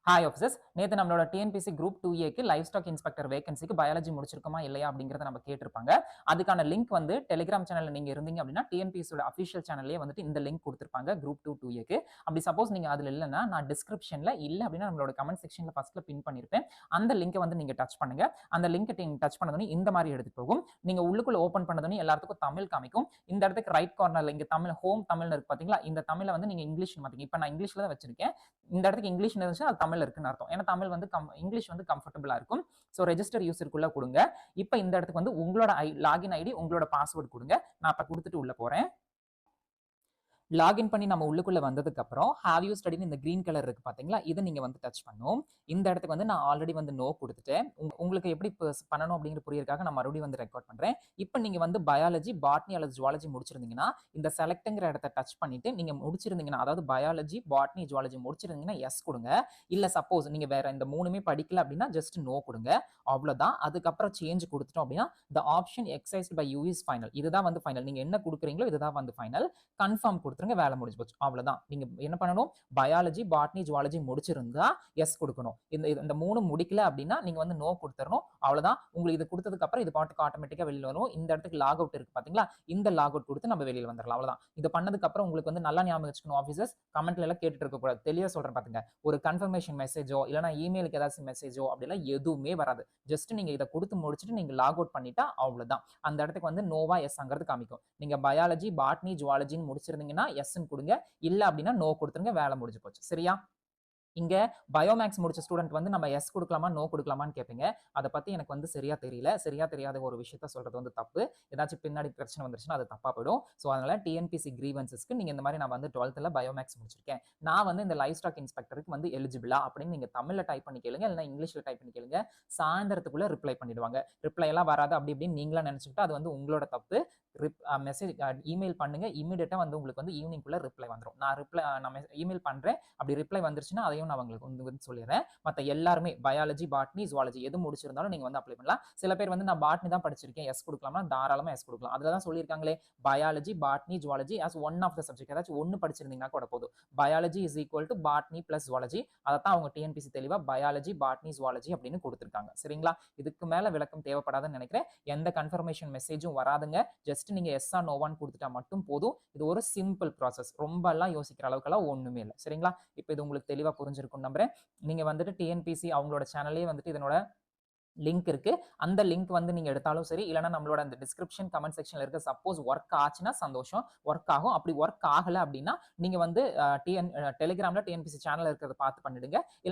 Hi officers, நேத்து நம்மளோட TNPSC group 2ஏக்கு லைவ் ஸ்டாக் இன்ஸ்பெக்டர் வேகன்சிக்கு பயாலஜி முடிச்சிருக்கோமா இல்லையா அப்படிங்கிறத நம்ம கேட்டிருப்பாங்க. அதுக்கான லிங்க் வந்து டெலிகிராம் சேனல்ல நீங்க இருந்தீங்க அப்படின்னா டிஎன்பிஎஸ்சியோட அஃபிஷியல் சேனல்லயே வந்துட்டு இந்த லிங்க் குடுத்திருப்பாங்க குரூப் 2ஏக்கு. அப்படி சப்போஸ் நீங்க அதுல இல்லன்னா நான் டிஸ்கிரிப்ஷன்ல இல்ல அப்படின்னா நம்மளோட கமெண்ட் செக்ஷன்ல ஃபர்ஸ்ட்ல பின் பண்ணிருப்பேன். அந்த லிங்க் வந்து நீங்க டச் பண்ணுங்க. அந்த லிங்க் நீங்க டச் பண்ணதும் இந்த மாதிரி எடுத்து போகும். நீங்க உள்ளுக்குள்ள ஓபன் பண்ணதும் எல்லாத்துக்கும் தமிழ் காமிக்கும். இந்த இடத்துக்கு ரைட் கார்னர்ல இங்க தமிழ் ஹோம் தமிழ்னு இருக்கு பாத்தீங்களா? இந்த தமிழ வந்து நீங்க இங்கிலீஷ் மாத்தீங்க. இப்ப நான் இங்கிலீஷ்ல தான் வச்சிருக்கேன். இந்த இடத்துக்கு இங்கிலீஷ் இருந்துச்சுன்னா அது தமிழ் இருக்குன்னு அர்த்தம். ஏன்னா தமிழ் வந்து இங்கிலீஷ் வந்து கம்ஃபர்டபுளா இருக்கும். ஸோ ரெஜிஸ்டர் யூசருக்குள்ள கொடுங்க. இப்போ இந்த இடத்துக்கு வந்து உங்களோட லாகின் ஐடி உங்களோட பாஸ்வேர்ட் கொடுங்க. நான் இப்ப கொடுத்துட்டு உள்ள போறேன். லாகின் பண்ணி நம்ம உள்ளுக்குள்ள வந்ததுக்கு அப்புறம் ஹேவ் யூ ஸ்டடின்னு இந்த கிரீன் கலர் இருக்கு பாத்தீங்களா, இதை நீங்க வந்து டச் பண்ணும். இந்த இடத்துக்கு வந்து நான் ஆல்ரெடி வந்து நோ கொடுத்துட்டேன். உங்களுக்கு எப்படி பண்ணணும் அப்படிங்கிற புரியறதுக்காக நான் மறுபடியும் வந்து ரெக்கார்ட் பண்றேன். இப்போ நீங்க வந்து பயாலஜி பாட்னி அல்லது ஜுவாலஜி முடிச்சிருந்தீங்கன்னா இந்த செலக்ட்ங்கிற இடத்த டச் பண்ணிட்டு நீங்க முடிச்சிருந்தீங்கன்னா, அதாவது பயாலஜி பாட்னி ஜுவாலஜி முடிச்சிருந்தீங்கன்னா எஸ் கொடுங்க. இல்ல சப்போஸ் நீங்க வேற இந்த மூணுமே படிக்கல அப்படின்னா ஜஸ்ட் நோ கொடுங்க. அவ்வளவுதான். அதுக்கப்புறம் சேஞ்ச் கொடுத்துட்டோம் அப்படின்னா the option exercised by you is final. இதுதான் வந்து ஃபைனல். நீங்க என்ன கொடுக்குறீங்களோ இதுதான் வந்து ஃபைனல். கன்ஃபார்ம் கொடுத்துருங்க. வேலை முடிஞ்சு போச்சு. அவ்வளவுதான். நீங்க என்ன பண்ணணும், பயாலஜி பாட்னி ஜுவாலஜி முடிச்சிருந்தா எஸ் கொடுக்கணும். இந்த மூணு முடிக்கல அப்படின்னா நீங்க வந்து நோ கொடுத்துறணும். அவ்வளவுதான். உங்களுக்கு இது கொடுத்ததுக்கு அப்புறம் இது பாட்டுக்கு ஆட்டோமேட்டிக்கா வெளியில வரும். இந்த இடத்துக்கு லாக் அவுட் இருக்கு பாத்தீங்களா, இந்த லாக் அவுட் கொடுத்து நம்ம வெளியில வந்துடலாம். அவ்வளவுதான். இது பண்ணதுக்கு அப்புறம் உங்களுக்கு வந்து நல்லா ஞாபகம் வச்சுக்கணும் ஆஃபீஸர்ஸ், கமெண்ட்ல எல்லாம் கேட்டுட்டு இருக்க கூடாது. தெளிவா சொல்றேன் பாத்துங்க. ஒரு கன்ஃபர்மேஷன் மெசேஜோ இல்லனா இமெயிலுக்கு ஏதாச்சும் மெசேஜோ அப்படிலாம் எதுவுமே வராது. ஜஸ்ட் நீங்க இதை கொடுத்து முடிச்சுட்டு நீங்க லாக் அவுட் பண்ணிட்டா அவ்வளவுதான். அந்த இடத்துக்கு வந்து நோவா எஸ் அங்கிறது காமிக்கும். நீங்க பயாலஜி பாட்னி ஜுவாலஜின்னு முடிச்சிருந்தீங்கன்னா எஸ்ன்னு கொடுங்க. இல்ல அப்படின்னா நோ கொடுத்துருங்க. வேலை முடிஞ்சு போச்சு. சரியா? இங்க பயோமேக்ஸ் முடிச்ச ஸ்டூடெண்ட் வந்து நம்ம எஸ் கொடுக்கலாமா நோ கொடுக்கலாமான்னு கேட்பீங்க. அதை பத்தி எனக்கு வந்து சரியா தெரியல. சரியா தெரியாத ஒரு விஷயத்த சொல்றது வந்து தப்பு. ஏதாச்சும் பின்னாடி பிரச்சனை வந்துருச்சுன்னா அது தப்பா போயிடும். ஸோ அதனால டிஎன்பிசி கிரீவன்சஸ்க்கு நீங்க இந்த மாதிரி நான் வந்து 12th பயோமேக்ஸ் முடிச்சிருக்கேன், நான் வந்து இந்த லைவ் ஸ்டாக் இன்ஸ்பெக்டருக்கு வந்து எலிஜிபிளா அப்படின்னு நீங்க தமிழ்ல டைப் பண்ணி கேளுங்க, இல்லைன்னா இங்கிலீஷ்ல டைப் பண்ணி கேளுங்க. சாயந்தரத்துக்குள்ள ரிப்ளை பண்ணிடுவாங்க. ரிப்ளை எல்லாம் வராது அப்படி இப்படின்னு நீங்களா நினைச்சுக்கிட்டு அது வந்து உங்களோட தப்பு. மெசேஜ் இமெயில் பண்ணுங்க. இமீடியட்டா வந்து உங்களுக்கு வந்து ஈவினிங்குள்ள ரிப்ளை வந்துடும். நான் இமெயில் பண்றேன். அப்படி ரிப்ளை வந்துருச்சுன்னா அதையும் நான் உங்களுக்கு வந்து சொல்லிடுறேன். மற்ற எல்லாருமே பயாலஜி பாட்னி ஜுவாலஜி எது முடிச்சிருந்தாலும் நீங்க வந்து அப்ளை பண்ணலாம். சில பேர் வந்து நான் பாட்னி தான் படிச்சிருக்கேன் எஸ் கொடுக்கலாமா, தாராளமா எஸ் கொடுக்கலாம். அதுல தான் சொல்லியிருக்காங்களே biology botany zoology as one of the subject. ஏதாச்சும் ஒன்னு படிச்சிருந்தீங்கன்னா கூட போதும். Biology is equal to botany plus zoology. அதைத்தான் அவங்க டிஎன்பிசி தெளிவா பயாலஜி பாட்னி ஜுவாலஜி அப்படின்னு கொடுத்துருக்காங்க. சரிங்களா? இதுக்கு மேல விளக்கம் தேவைப்படாதுன்னு நினைக்கிறேன். எந்த கன்ஃபர்மேஷன் மெசேஜும் வராதுங்க. ஜஸ்ட் நீங்க எஸ் ஆர் நோவான்னு கொடுத்துட்டா மட்டும் போதும். இது ஒரு சிம்பிள் ப்ராசஸ். ரொம்ப எல்லாம் யோசிக்கிற அளவுக்குலாம் ஒண்ணுமே இல்லை. சரிங்களா? இப்போ இது உங்களுக்கு தெளிவா புரிஞ்சிருக்கும் நம்புறேன். நீங்க வந்துட்டு டிஎன்பிசி அவங்களோட சேனல்லே வந்துட்டு இதனோட லிங்க் இருக்கு. அந்த லிங்க் வந்து நீங்க எடுத்தாலும் சரி, இல்லைன்னா நம்மளோட அந்த டிஸ்கிரிப்ஷன் கமெண்ட் செக்ஷன்ல இருக்க சப்போஸ் ஒர்க் ஆச்சுன்னா சந்தோஷம். ஒர்க் ஆகும். அப்படி ஒர்க் ஆகல அப்படின்னா நீங்க வந்து டெலிகிராம்ல டிஎன்பிசி சேனல் இருக்கிறத பார்த்து பண்ணிடுங்க.